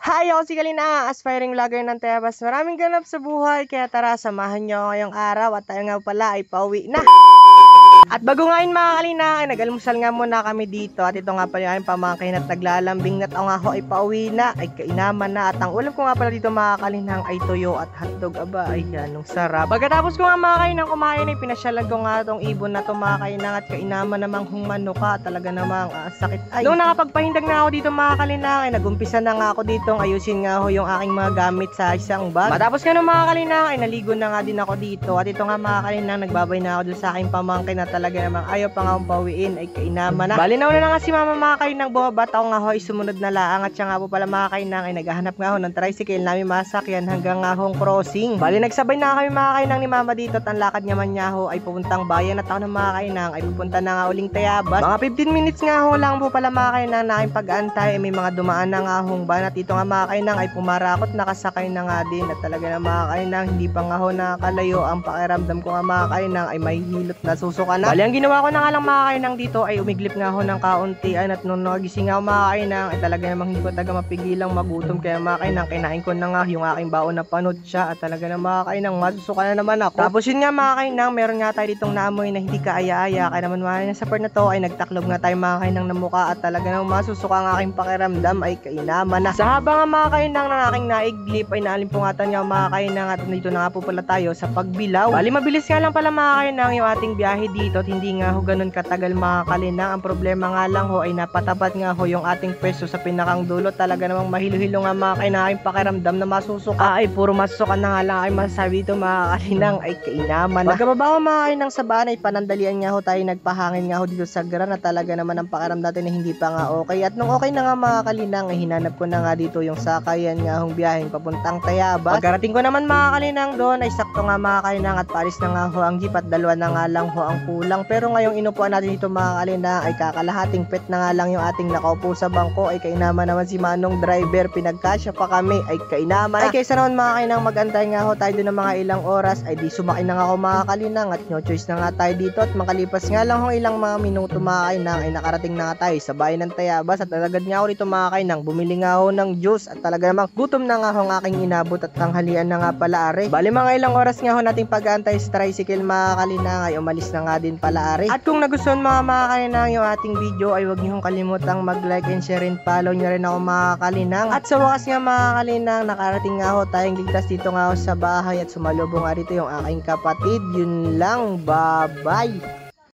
Hi, ako si Kalina, aspiring vlogger ng Tebas. Maraming ganap sa buhay, kaya tara, samahan nyo ngayong araw at tayo nga pala ay pauwi na. At bago nga yun mga Kalina, ay nag-almusal nga muna kami dito. At ito nga pala yung pamangkin at naglalambing na ako nga ako ay pauwi na, ay kainaman na. At ang ulam ko nga pala dito mga Kalinang ay tuyo at hotdog. Aba, ay ganong sarap. Pagkatapos ko nga mga Kalinang kumain ay pinasyalan ko nga itong ibon na ito mga Kalinang. At kainaman namang humano ka, talaga namang sakit ay. Nung nakapagpahindag na ako dito mga Kalinang, ay nagumpisa na nga ako dito ayusin nga ho yung aking mga gamit sa isang bag. Matapos nga ng mga Kalinang ay naligo na nga din ako dito. At ito nga mga Kalinang, nagbabay na ako dun sa aking pamangkin na talaga namang ayaw pa nga akong pawiin, ay kainaman na. Bali na una na nga si mama mga Kalinang bumabat, ako nga ho ay sumunod na laang. At siya nga po pala mga Kalinang ay naghahanap nga ho ng tricycle namin masakyan hanggang nga hong crossing. Bali nagsabay na kami mga Kalinang ni mama dito at ang lakad naman niya ho ay pupuntang bayan. At ako ng mga Kalinang ay pupunta na nga uling Tayabas. Mga 15 minutes nga ho lang po pala mga Kalinang na aking pag-antay. May mga dumaan na nga hong van at ito nga mga Kalinang ay pumarakot, nakasakay na nga din. At talaga na mga Kalinang hindi pa nga ho nakakalayo ang pakiramdam ko nga mga Kalinang ay may hilot na susuka na. Bali ang ginawa ko na nga lang mga Kalinang dito ay umiglip nga ho ng kauntian. At nung nagising nga ho mga Kalinang ay talaga namang hindi ko taga mapigilang magutom, kaya mga Kalinang kinain ko na nga yung aking baon na panutsa. At talaga na mga Kalinang masusuka na naman ako. Tapos yun nga mga Kalinang, meron nga tayo ditong naamoy na hindi kaaya-aya, kaya naman mga Kalinang sa part na to ay nagtaklob nga tayo mga Kalinang ng mukha. At talaga namang masusuka ang aking pakiramdam ay kainaman na. Sa haba nga mga Kalinang na aking naiglip ay naalimpungatan nga mga Kalinang. At dito na nga po pala tayo sa Pagbilao. Bali mabilis nga lang pala mga Kalinang yung ating biyahe dito at hindi nga ho ganun katagal mga Kalinang. Ang problema nga lang ho ay napatapat nga ho yung ating pwesto sa pinakang dulo. Talaga namang mahilo-hilo nga mga Kalinang aking pakiramdam na masusuka ay puro masusuka na nga lang ay masasabi dito mga Kalinang ay kainaman na. Pagkababa mga Kalinang sa bahan ay panandalian nga ho tayo, nagpahangin nga ho dito sa gran na talaga naman ang pakiramdam natin na hindi pa nga okay. At nung okay na nga mga Kalinang ay hinanap ko na nga dito yung sakayan nga hong biyaheng papuntang Tayabas. Pagkarating ko naman mga Kalinang doon ay sakto nga mga Kalinang at palis na nga ho ang jeep at dalawa na nga lang ho ang kulang. Pero ngayong inupuan natin dito mga Kalinang ay kakalahating pet na nga lang yung ating nakaupo sa bangko. Ay kainaman naman si Manong driver, pinagkasya pa kami ay kainaman. Ay kaysa naman mga Kalinang magantay nga ho tayo doon ng mga ilang oras ay di sumakay na nga ako mga Kalinang at no choice na nga tayo dito. At makalipas nga lang ho ilang mga minuto mga Kalinang ay nakarating na nga tayo sa bayan ng Tayabas. At agad nga ho dito mga Kalinang bumili nga ho ng juice at talaga namang gutom na nga ho ang aking inabot at tanghalian na nga pala are. Bali mga ilang oras nga ho nating pag-aantay sa tricycle mga Kalinang ay umalis na nga din pala are. At kung nagustuhan mga Kalinang yung ating video ay huwag niyo kalimutang mag-like and share and follow niyo rin ako mga Kalinang. At sa wakas nga mga Kalinang nakarating nga ho tayong ligtas dito nga ho sa bahay at sumalubong nga rito yung aking kapatid. Yun lang, bye bye.